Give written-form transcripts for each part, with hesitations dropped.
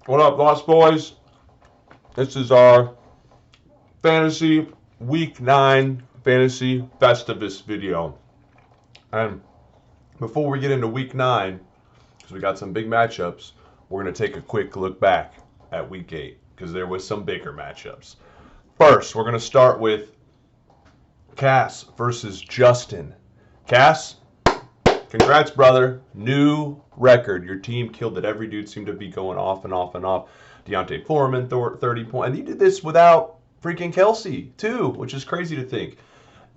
What up, Lost Boys? This is our fantasy week 9 fantasy Festivus video. And before we get into week 9, because we got some big matchups, we're going to take a quick look back at week 8 because there was some bigger matchups. First, we're going to start with Cass versus Justin. Cass, congrats, brother. New record. Your team killed it. Every dude seemed to be going off and off and off. Deontay Foreman, 30 points. And you did this without freaking Kelsey, too, which is crazy to think.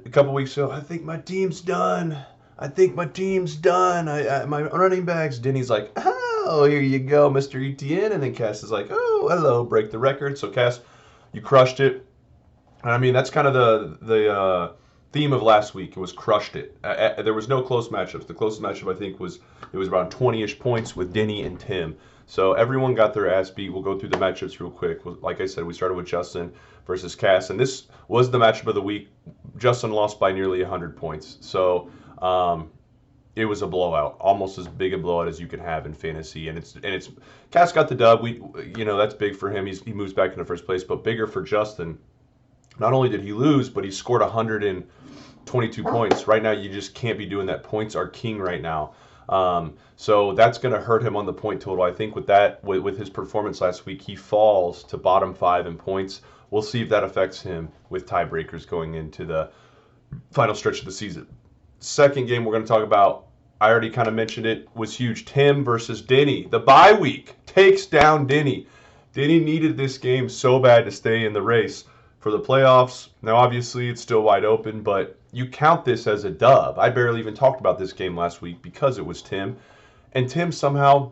A couple weeks ago, I think my team's done. My running backs. Denny's like, oh, here you go, Mr. ETN. And then Cass is like, oh, hello, break the record. So, Cass, you crushed it. And I mean, that's kind of the theme of last week. It was crushed it. There was no close matchups. The closest matchup, I think, was around 20-ish points with Denny and Tim. So everyone got their ass beat. We'll go through the matchups real quick. Like I said, we started with Justin versus Cass, and this was the matchup of the week. Justin lost by nearly 100 points. So it was a blowout, almost as big a blowout as you can have in fantasy. And it's Cass got the dub. That's big for him. He moves back into first place, but bigger for Justin. Not only did he lose, but he scored 122 points. Right now, you just can't be doing that. Points are king right now. So that's going to hurt him on the point total. I think with his performance last week, he falls to bottom 5 in points. We'll see if that affects him with tiebreakers going into the final stretch of the season. Second game we're going to talk about, I already kind of mentioned it, was huge. Tim versus Denny. The bye week takes down Denny. Denny needed this game so bad to stay in the race for the playoffs. Now, obviously, it's still wide open, but you count this as a dub. I barely even talked about this game last week because it was Tim. And Tim somehow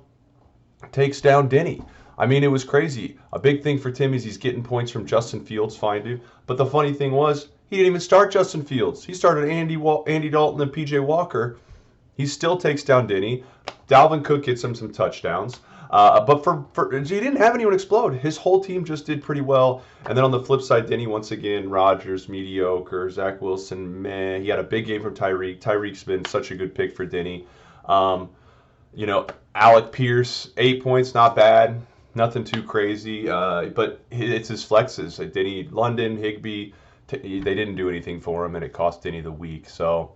takes down Denny. I mean, it was crazy. A big thing for Tim is he's getting points from Justin Fields, fine dude. But the funny thing was, he didn't even start Justin Fields. He started Andy Dalton and PJ Walker. He still takes down Denny. Dalvin Cook gets him some touchdowns. But he didn't have anyone explode. His whole team just did pretty well. And then on the flip side, Denny, once again, Rodgers, mediocre. Zach Wilson, meh. He had a big game from Tyreek. Tyreek's been such a good pick for Denny. Alec Pierce, 8 points, not bad. Nothing too crazy. But it's his flexes. Like Denny, London, Higbee, they didn't do anything for him, and it cost Denny the week. So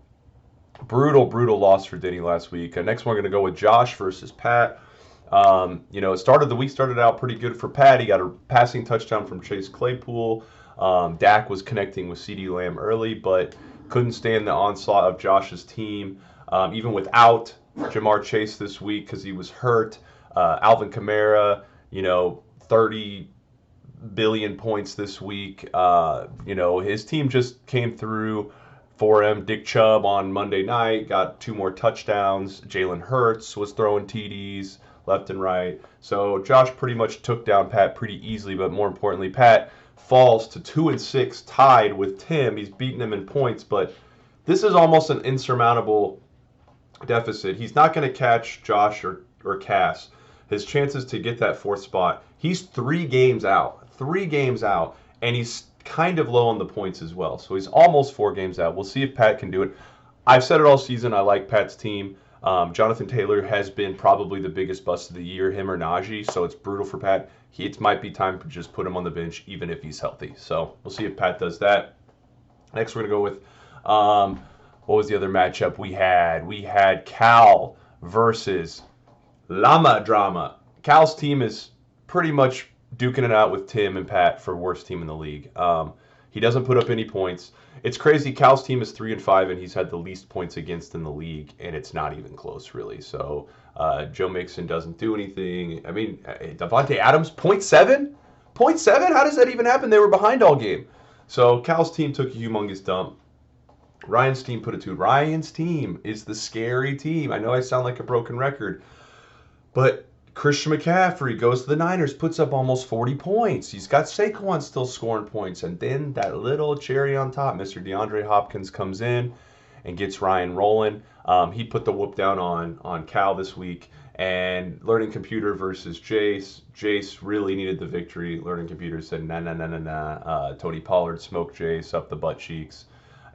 brutal loss for Denny last week. Next, we're going to go with Josh versus Pat. The week started out pretty good for Pat. He got a passing touchdown from Chase Claypool. Dak was connecting with CeeDee Lamb early, but couldn't stand the onslaught of Josh's team. Even without Jamar Chase this week because he was hurt. Alvin Kamara, 30 billion points this week. His team just came through for him. Dick Chubb on Monday night got 2 more touchdowns. Jalen Hurts was throwing TDs left and right. So Josh pretty much took down Pat pretty easily, but more importantly, Pat falls to 2-6, tied with Tim. He's beaten him in points, but this is almost an insurmountable deficit. He's not going to catch Josh or Cass. His chances to get that 4th spot, he's 3 games out, and he's kind of low on the points as well. So he's almost 4 games out. We'll see if Pat can do it. I've said it all season. I like Pat's team. Jonathan Taylor has been probably the biggest bust of the year, him or Najee, so it's brutal for Pat. It might be time to just put him on the bench, even if he's healthy. So we'll see if Pat does that. Next, we're going to go with, what was the other matchup we had? We had Cal versus Llama Drama. Cal's team is pretty much duking it out with Tim and Pat for worst team in the league. He doesn't put up any points. It's crazy. Cal's team is 3-5, and he's had the least points against in the league, and it's not even close, really. So Joe Mixon doesn't do anything. I mean, Devontae Adams, 0.7? 0.7? How does that even happen? They were behind all game. So Cal's team took a humongous dump. Ryan's team put it to. Ryan's team is the scary team. I know I sound like a broken record, but Christian McCaffrey goes to the Niners, puts up almost 40 points. He's got Saquon still scoring points. And then that little cherry on top, Mr. DeAndre Hopkins comes in and gets Ryan rolling. He put the whoop down on Cal this week. And Learning Computer versus Jace. Jace really needed the victory. Learning Computer said, nah. Tony Pollard smoked Jace up the butt cheeks.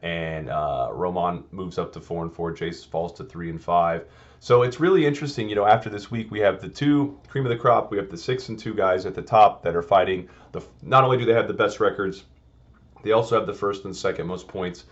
And Roman moves up to 4-4. Jace falls to 3-5. So it's really interesting. After this week, we have the two cream of the crop. We have the 6-2 guys at the top that are fighting. Not only do they have the best records, they also have the first and second most points.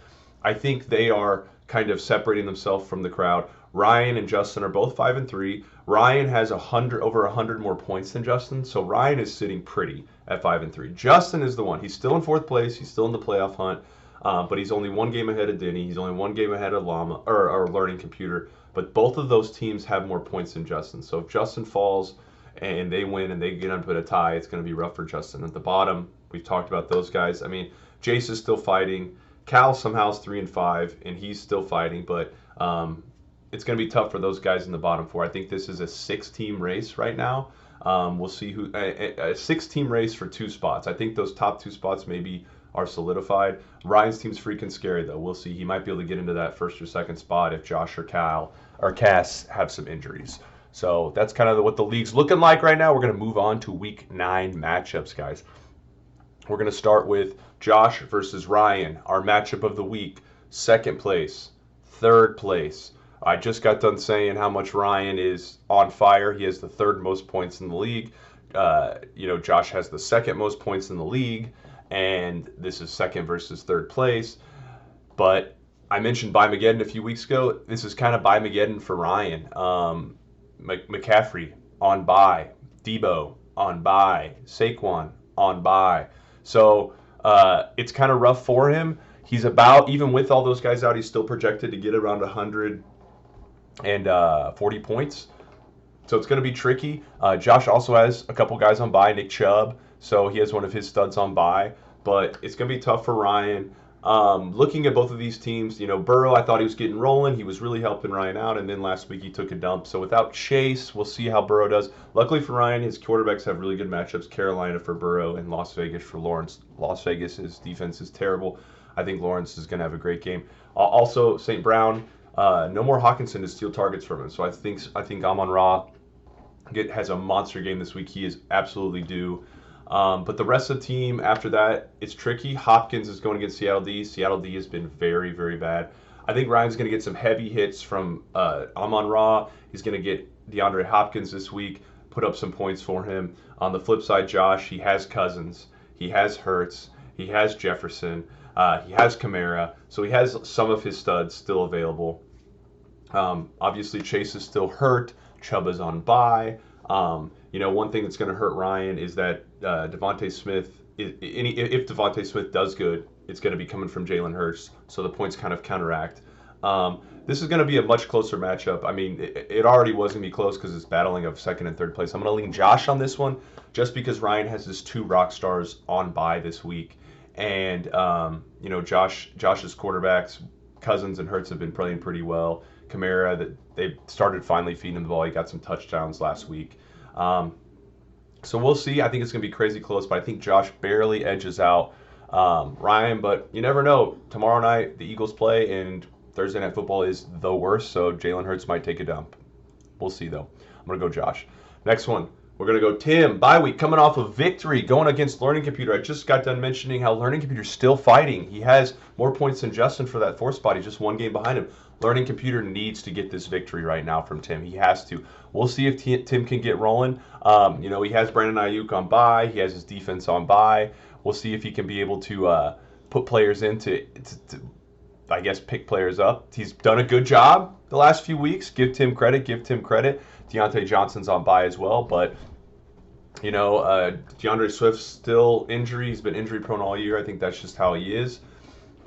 I think they are kind of separating themselves from the crowd. Ryan and Justin are both 5-3. Ryan has over 100 more points than Justin, so Ryan is sitting pretty at 5-3. Justin is the one. He's still in fourth place. He's still in the playoff hunt, but he's only one game ahead of Denny. He's only one game ahead of Llama or Learning Computer. But both of those teams have more points than Justin. So if Justin falls and they win and they get up at a tie, it's going to be rough for Justin. At the bottom, we've talked about those guys. I mean, Jace is still fighting. Cal somehow is 3-5, and he's still fighting. But it's going to be tough for those guys in the bottom four. I think this is a 6-team race right now. We'll see who a 6-team race for 2 spots. I think those top 2 spots maybe are solidified. Ryan's team's freaking scary though. We'll see. He might be able to get into that first or second spot if Josh or Cal or Cass have some injuries. So that's kind of what the league's looking like right now. We're going to move on to week 9 matchups, guys. We're going to start with Josh versus Ryan, our matchup of the week. Second place, third place. I just got done saying how much Ryan is on fire. He has the 3rd most points in the league. Josh has the 2nd most points in the league, and this is 2nd versus 3rd place. But I mentioned Bymageddon a few weeks ago. This is kind of Bymageddon for Ryan. McCaffrey on bye, Debo on bye, Saquon on bye. So it's kind of rough for him. He's even with all those guys out, he's still projected to get around 140 points. So it's going to be tricky. Josh also has a couple guys on bye, Nick Chubb. So he has one of his studs on bye. But it's going to be tough for Ryan. Looking at both of these teams, Burrow, I thought he was getting rolling. He was really helping Ryan out, and then last week he took a dump. So without Chase, we'll see how Burrow does. Luckily for Ryan, his quarterbacks have really good matchups. Carolina for Burrow and Las Vegas for Lawrence. Las Vegas' defense is terrible. I think Lawrence is going to have a great game. Also, St. Brown, no more Hawkinson to steal targets from him. So I think Amon-Ra has a monster game this week. He is absolutely due. But the rest of the team after that, it's tricky. Hopkins is going against Seattle D. Seattle D has been very, very bad. I think Ryan's going to get some heavy hits from Amon-Ra. He's going to get DeAndre Hopkins this week, put up some points for him. On the flip side, Josh, he has Cousins. He has Hurts. He has Jefferson. He has Kamara. So he has some of his studs still available. Obviously, Chase is still hurt. Chubb is on bye. One thing that's going to hurt Ryan is that Devontae Smith, if Devontae Smith does good, it's going to be coming from Jalen Hurts, so the points kind of counteract. This is going to be a much closer matchup. I mean, it already was going to be close because it's battling of 2nd and 3rd place. I'm going to lean Josh on this one just because Ryan has his 2 rock stars on bye this week. And, Josh's quarterbacks, Cousins and Hurts have been playing pretty well. Kamara, that they started finally feeding him the ball. He got some touchdowns last week. So we'll see. I think it's going to be crazy close, but I think Josh barely edges out Ryan. But you never know. Tomorrow night, the Eagles play, and Thursday Night Football is the worst, so Jalen Hurts might take a dump. We'll see, though. I'm going to go Josh. Next one. We're going to go Tim. Bye week, coming off of victory, going against Learning Computer. I just got done mentioning how Learning Computer is still fighting. He has more points than Justin for that 4th spot. He's just 1 game behind him. Learning Computer needs to get this victory right now from Tim. He has to. We'll see if Tim can get rolling. He has Brandon Ayuk on bye. He has his defense on bye. We'll see if he can be able to put players in to I guess, pick players up. He's done a good job the last few weeks. Give Tim credit. Deontay Johnson's on bye as well, but DeAndre Swift's still injury. He's been injury prone all year. I think that's just how he is.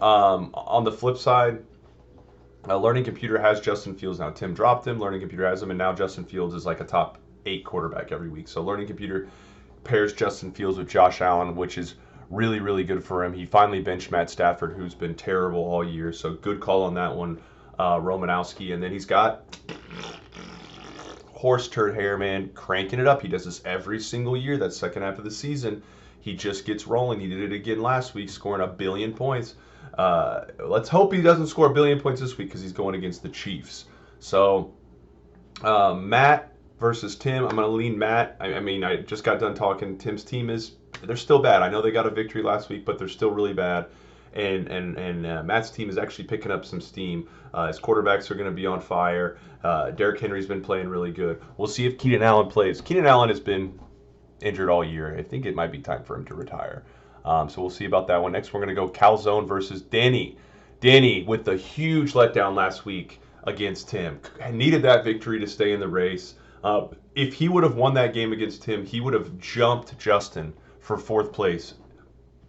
On the flip side, Learning Computer has Justin Fields now. Tim dropped him. Learning Computer has him, and now Justin Fields is like a top 8 quarterback every week. So Learning Computer pairs Justin Fields with Josh Allen, which is really, really good for him. He finally benched Matt Stafford, who's been terrible all year. So good call on that one, Romanowski. And then he's got horse turd hair, man, cranking it up. He does this every single year. That second half of the season, he just gets rolling. He did it again last week, scoring 1 billion points. Let's hope he doesn't score 1 billion points this week because he's going against the Chiefs. So Matt versus Tim. I'm going to lean Matt. I just got done talking. Tim's team they're still bad. I know they got a victory last week, but they're still really bad. and Matt's team is actually picking up some steam. His quarterbacks are going to be on fire. Derrick Henry's been playing really good. We'll see if Keenan Allen plays. Keenan Allen has been injured all year. I think it might be time for him to retire. So we'll see about that one. Next, we're going to go Calzone versus Danny. Danny with the huge letdown last week against Tim. Needed that victory to stay in the race. If he would have won that game against Tim, he would have jumped Justin for fourth place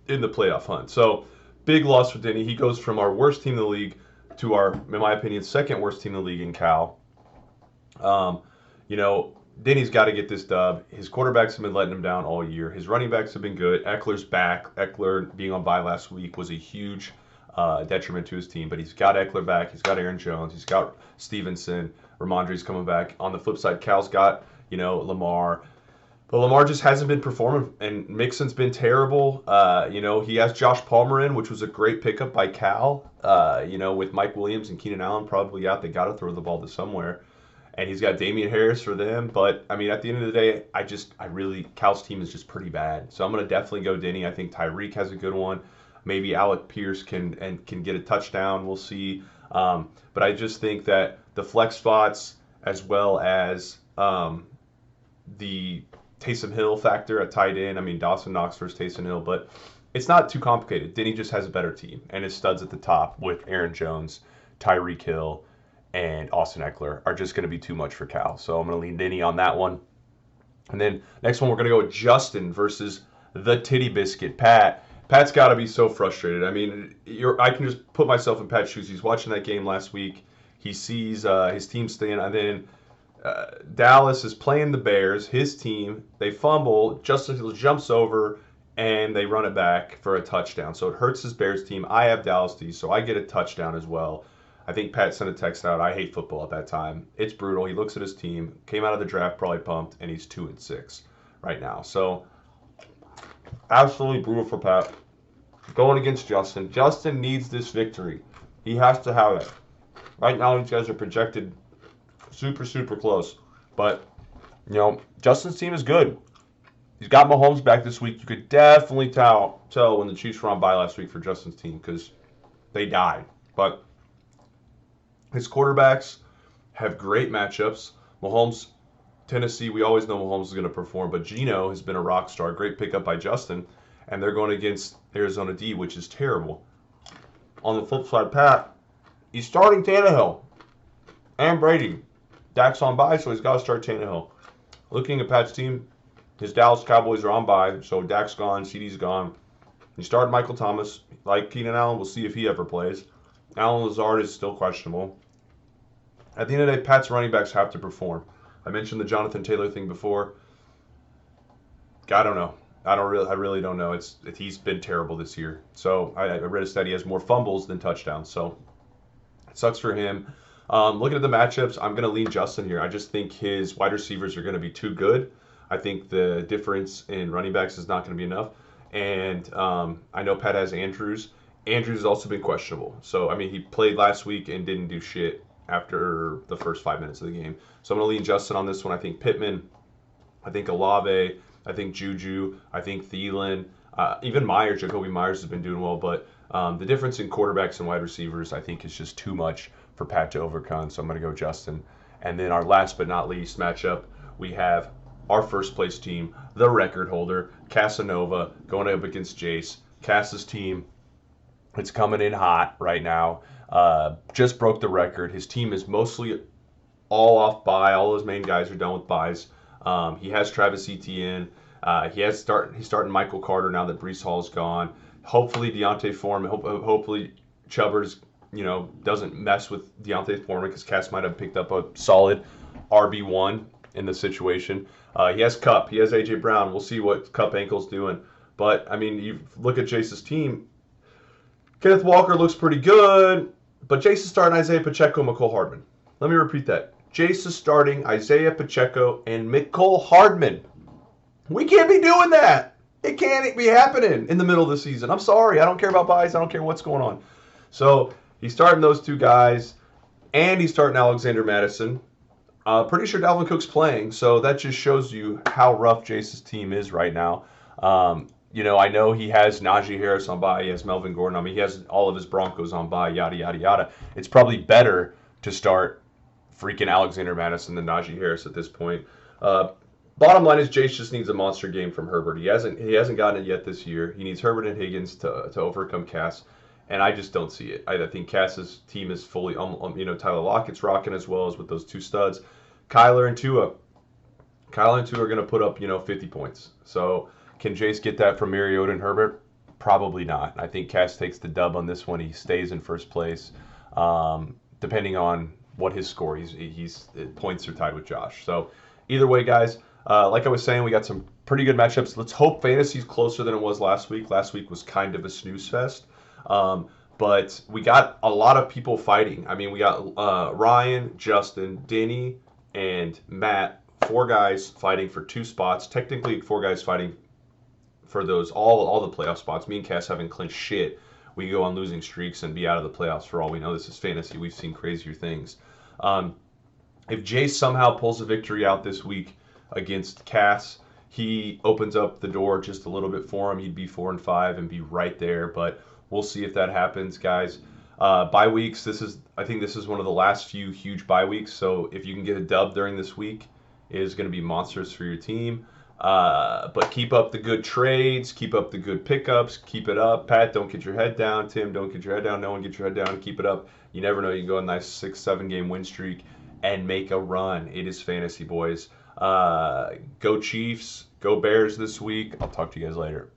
in the playoff hunt. So big loss for Denny. He goes from our worst team in the league to our, in my opinion, second worst team in the league in Cal. You know, Denny's got to get this dub. His quarterbacks have been letting him down all year. His running backs have been good. Eckler's back. Eckler being on bye last week was a huge detriment to his team, but he's got Eckler back. He's got Aaron Jones. He's got Stevenson. Ramondre's coming back. On the flip side, Cal's got, you know, Lamar. But Lamar just hasn't been performing, and Mixon's been terrible. You know, he has Josh Palmer in, which was a great pickup by Cal. You know, with Mike Williams and Keenan Allen probably out, they got to throw the ball to somewhere. And he's got Damian Harris for them. But, I mean, at the end of the day, Cal's team is just pretty bad. So I'm going to definitely go Denny. I think Tyreek has a good one. Maybe Alec Pierce can get a touchdown. We'll see. But I just think that the flex spots, as well as the Taysom Hill factor at tight end. I mean, Dawson Knox versus Taysom Hill, but it's not too complicated. Denny just has a better team, and his studs at the top with Aaron Jones, Tyreek Hill, and Austin Eckler are just going to be too much for Cal. So I'm going to lean Denny on that one. And then next one, we're going to go with Justin versus the Titty Biscuit, Pat. Pat's got to be so frustrated. I mean, I can just put myself in Pat's shoes. He's watching that game last week. He sees his team staying, and then Dallas is playing the Bears, his team. They fumble. Justin Fields jumps over, and they run it back for a touchdown. So it hurts his Bears team. I have Dallas D, so I get a touchdown as well. I think Pat sent a text out. I hate football at that time. It's brutal. He looks at his team, came out of the draft probably pumped, and he's 2-6 right now. So absolutely brutal for Pat. Going against Justin. Justin needs this victory. He has to have it. Right now, these guys are projected super, super close. But, you know, Justin's team is good. He's got Mahomes back this week. You could definitely tell when the Chiefs were on bye last week for Justin's team because they died. But his quarterbacks have great matchups. Mahomes, Tennessee, we always know Mahomes is going to perform. But Geno has been a rock star. Great pickup by Justin. And they're going against Arizona D, which is terrible. On the flip side, Pat, he's starting Tannehill and Brady. Dak's on bye, so he's got to start Tannehill. Looking at Pat's team, his Dallas Cowboys are on bye, so Dak's gone, CD's gone. He started Michael Thomas. Like Keenan Allen, we'll see if he ever plays. Allen Lazard is still questionable. At the end of the day, Pat's running backs have to perform. I mentioned the Jonathan Taylor thing before. I don't know. I really don't know. He's been terrible this year. So I read a stat he has more fumbles than touchdowns. So it sucks for him. Looking at the matchups, I'm going to lean Justin here. I just think his wide receivers are going to be too good. I think the difference in running backs is not going to be enough. And I know Pat has Andrews. Andrews has also been questionable. So, I mean, he played last week and didn't do shit after the first 5 minutes of the game. So I'm going to lean Justin on this one. I think Pittman. I think Olave. I think Juju, I think Thielen, even Myers, Jacoby Myers has been doing well, but the difference in quarterbacks and wide receivers I think is just too much for Pat to overcome, so I'm going to go Justin. And then our last but not least matchup, we have our first place team, the record holder, Casanova, going up against Jace. Cass's team, it's coming in hot right now, just broke the record. His team is mostly all off bye. All his main guys are done with byes. He has Travis Etienne. He's starting Michael Carter now that Breece Hall's gone. Hopefully Deontay Foreman. Hopefully Chubbers, doesn't mess with Deontay Foreman because Cass might have picked up a solid RB1 in the situation. He has Kupp. He has AJ Brown. We'll see what Kupp ankle's doing. But I mean, you look at Jace's team. Kenneth Walker looks pretty good, but Jace is starting Isaiah Pacheco, McCole Hardman. Let me repeat that. Jace is starting Isaiah Pacheco and McCole Hardman. We can't be doing that. It can't be happening in the middle of the season. I'm sorry. I don't care about buys. I don't care what's going on. So he's starting those two guys, and he's starting Alexander Madison. Pretty sure Dalvin Cook's playing, so that just shows you how rough Jace's team is right now. I know he has Najee Harris on bye. He has Melvin Gordon. I mean, he has all of his Broncos on bye, yada, yada, yada. It's probably better to start freaking Alexander Madison than Najee Harris at this point. Uh, Bottom line is Jace just needs a monster game from Herbert. He hasn't gotten it yet this year. He needs Herbert and Higgins to overcome Cass, and I just don't see it. I think Cass's team is fully, Tyler Lockett's rocking as well as with those two studs. Kyler and Tua. Kyler and Tua are going to put up, 50 points. So can Jace get that from Mariota and Herbert? Probably not. I think Cass takes the dub on this one. He stays in first place, depending on what his score. He's points are tied with Josh. So either way, guys, like I was saying, we got some pretty good matchups. Let's hope fantasy's closer than it was last week. Last week was kind of a snooze fest. But we got a lot of people fighting. I mean, we got Ryan, Justin, Denny, and Matt. 4 guys fighting for 2 spots. Technically, 4 guys fighting for those all the playoff spots. Me and Cass haven't clinched shit. We go on losing streaks and be out of the playoffs for all we know. This is fantasy. We've seen crazier things. If Jace somehow pulls a victory out this week against Cass, he opens up the door just a little bit for him. He'd be 4-5 and be right there. But we'll see if that happens, guys. Bye weeks. I think this is one of the last few huge bye weeks. So if you can get a dub during this week, it is going to be monsters for your team. But keep up the good trades, keep up the good pickups, keep it up. Pat, don't get your head down. Tim, don't get your head down. No one get your head down. Keep it up. You never know. You can go a nice 6-7 game win streak and make a run. It is fantasy, boys. Go Chiefs. Go Bears this week. I'll talk to you guys later.